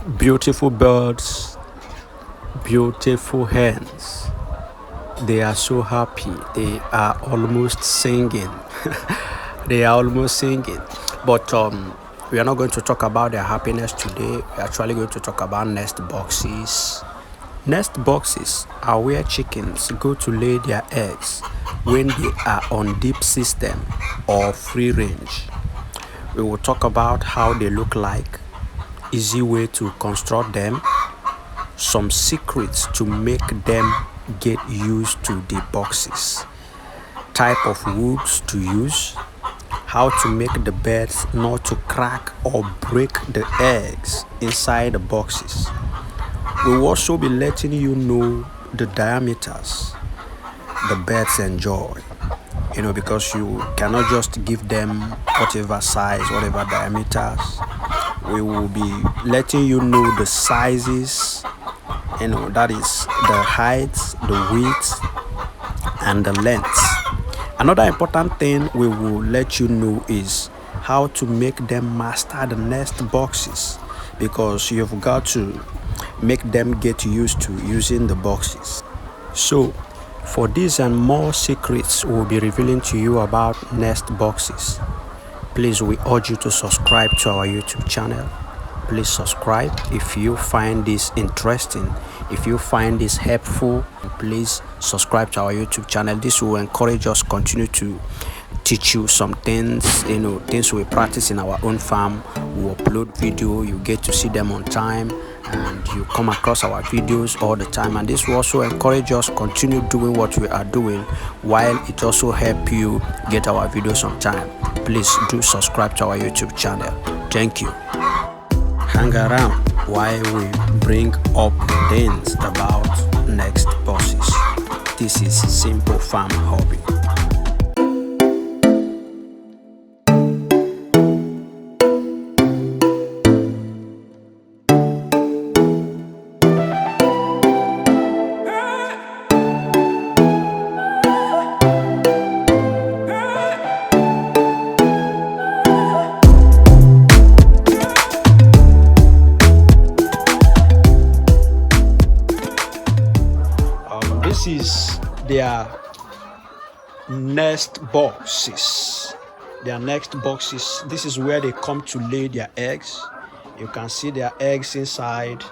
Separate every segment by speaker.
Speaker 1: Beautiful birds, beautiful hens. They are so happy. They are almost singing. They are almost singing. But we are not going to talk about their happiness today. We're actually going to talk about nest boxes. Nest boxes are where chickens go to lay their eggs when they are on deep system or free range. We will talk about how they look like, easy way to construct them, some secrets to make them get used to the boxes, type of woods to use, how to make the beds not to crack or break the eggs inside the boxes. We will also be letting you know the diameters the birds enjoy, because you cannot just give them whatever size, whatever diameters. We will be letting you know the sizes, that is the height, the width, and the length. Another important thing we will let you know is how to make them master the nest boxes, because you've got to make them get used to using the boxes. So, for these and more secrets we'll be revealing to you about nest boxes, please we urge you to subscribe to our YouTube channel. Please subscribe if you find this interesting, if you find this helpful. Please subscribe to our YouTube channel. This will encourage us continue to teach you some things, things we practice in our own farm. We upload video, you get to see them on time, and you come across our videos all the time. And this will also encourage us continue doing what we are doing, while it also help you get our videos on time. Please do subscribe to our YouTube channel. Thank you. Hang around while we bring up things about next boxes. This is Simple Farm Hobby. This is their nest boxes. Their nest boxes. This is where they come to lay their eggs. You can see their eggs inside.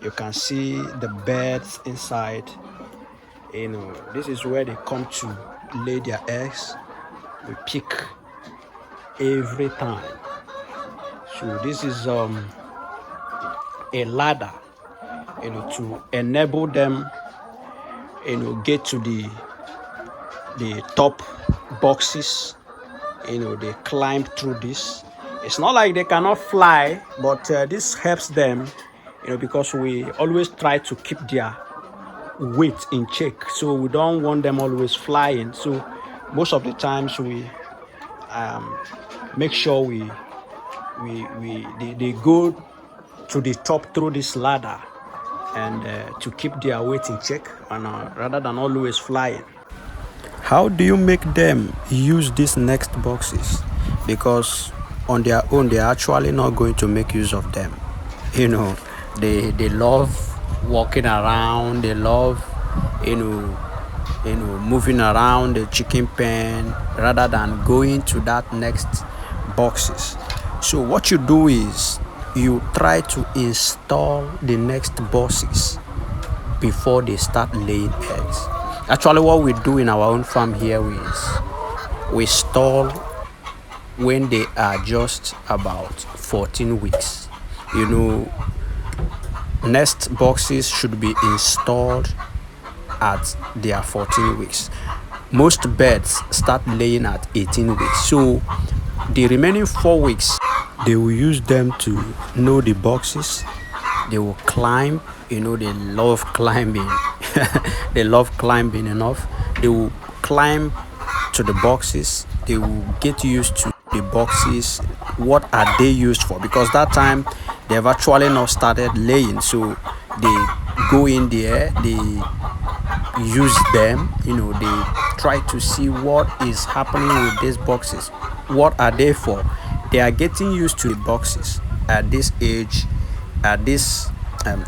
Speaker 1: You can see the birds inside. This is where they come to lay their eggs. We pick every time. So this is a ladder, to enable them get to the top boxes. They climb through this. It's not like they cannot fly, but this helps them, because we always try to keep their weight in check, so we don't want them always flying. So most of the times we make sure they go to the top through this ladder, and to keep their weight in check, and rather than always flying. How do you make them use these next boxes? Because on their own they are actually not going to make use of them. They love walking around. They love moving around the chicken pen rather than going to that next boxes. So what you do is you try to install the next boxes before they start laying eggs. Actually, what we do in our own farm here is we install when they are just about 14 weeks. Nest boxes should be installed at their 14 weeks. Most birds start laying at 18 weeks. So the remaining 4 weeks, they will use them to know the boxes. They will climb. They love climbing. They love climbing enough. They will climb to the boxes. They will get used to the boxes. What are they used for? Because that time they have actually not started laying. So they go in there. They use them. They try to see what is happening with these boxes. What are they for? They are getting used to the boxes at this age. at this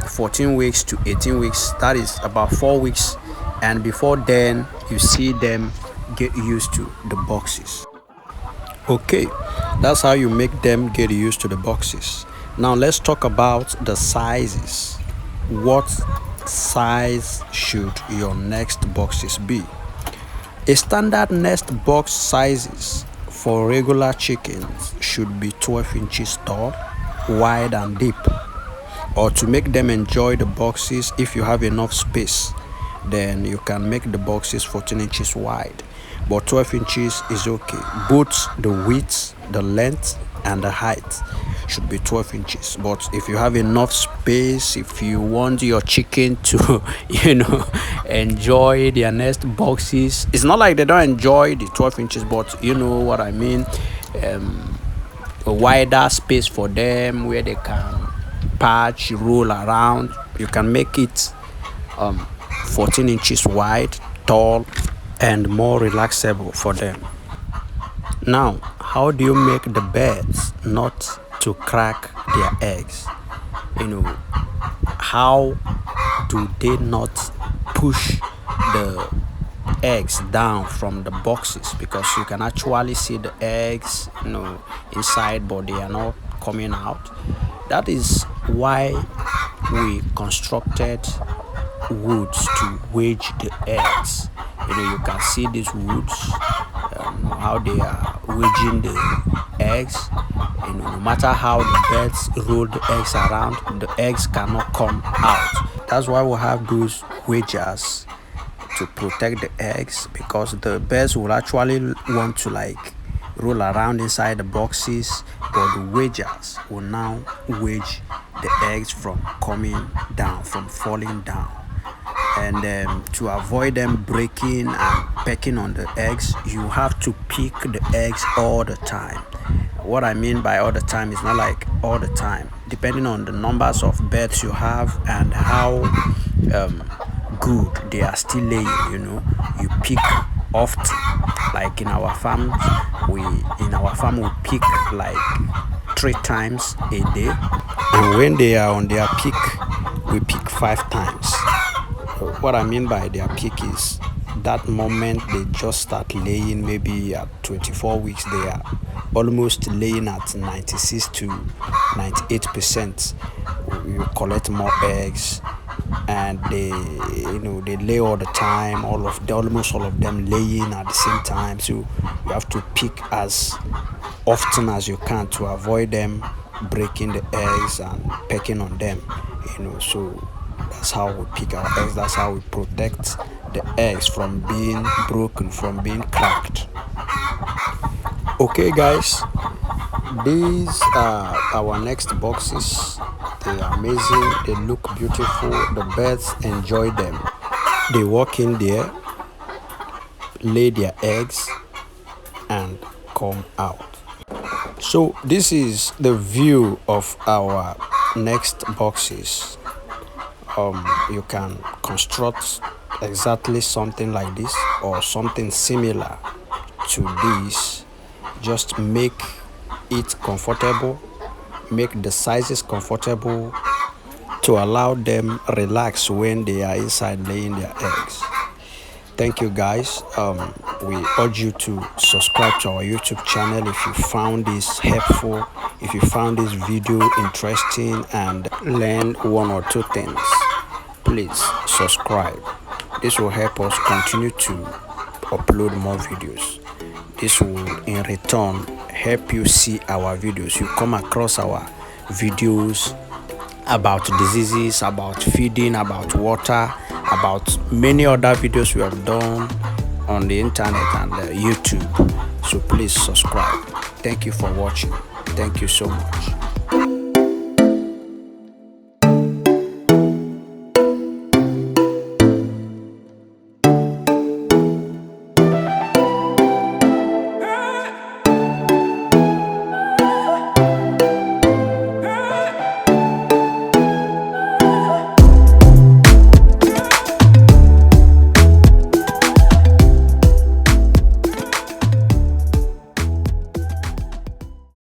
Speaker 1: 14 weeks to 18 weeks, that is about 4 weeks, and before then you see them get used to the boxes. Okay, that's how you make them get used to the boxes. Now let's talk about the sizes. What size should your nest boxes be? A standard nest box sizes for regular chickens should be 12 inches tall, wide and deep. Or to make them enjoy the boxes, if you have enough space, then you can make the boxes 14 inches wide, but 12 inches is okay. Both the width, the length and the height should be 12 inches. But if you have enough space, if you want your chicken to enjoy their nest boxes, it's not like they don't enjoy the 12 inches, but you know what I mean, a wider space for them where they can patch, roll around, you can make it 14 inches wide, tall and more relaxable for them. Now, how do you make the birds not to crack their eggs? How do they not push the eggs down from the boxes? Because you can actually see the eggs inside, but they are not coming out. That is why we constructed woods to wedge the eggs. You can see these woods, how they are wedging the eggs. No matter how the birds roll the eggs around, the eggs cannot come out. That's why we have those wedges to protect the eggs, because the birds will actually want to roll around inside the boxes, but the wedges will now wedge the eggs from coming down, from falling down. And to avoid them breaking and pecking on the eggs, you have to pick the eggs all the time. What I mean by all the time is not like all the time, depending on the numbers of birds you have and how good they are still laying. You pick often. Like in our farm we pick like 3 times a day, and when they are on their peak we pick 5 times. What I mean by their peak is that moment they just start laying. Maybe at 24 weeks they are almost laying at 96 to 98%. You collect more eggs and they lay all the time, almost all of them laying at the same time. So you have to pick as often as you can to avoid them breaking the eggs and pecking on them. So that's how we pick our eggs. That's how we protect the eggs from being broken, from being cracked. Okay guys, these are our next boxes. They are amazing, they look beautiful, the birds enjoy them. They walk in there, lay their eggs and come out. So this is the view of our next boxes. You can construct exactly something like this or something similar to this. Just make it comfortable, make the sizes comfortable to allow them relax when they are inside laying their eggs. Thank you guys. We urge you to subscribe to our YouTube channel if you found this helpful, if you found this video interesting and learned 1 or 2 things. Please subscribe. This will help us continue to upload more videos. This will in return help you see our videos. You come across our videos about diseases, about feeding, about water, about many other videos we have done on the internet and YouTube. So please subscribe. Thank you for watching. Thank you so much.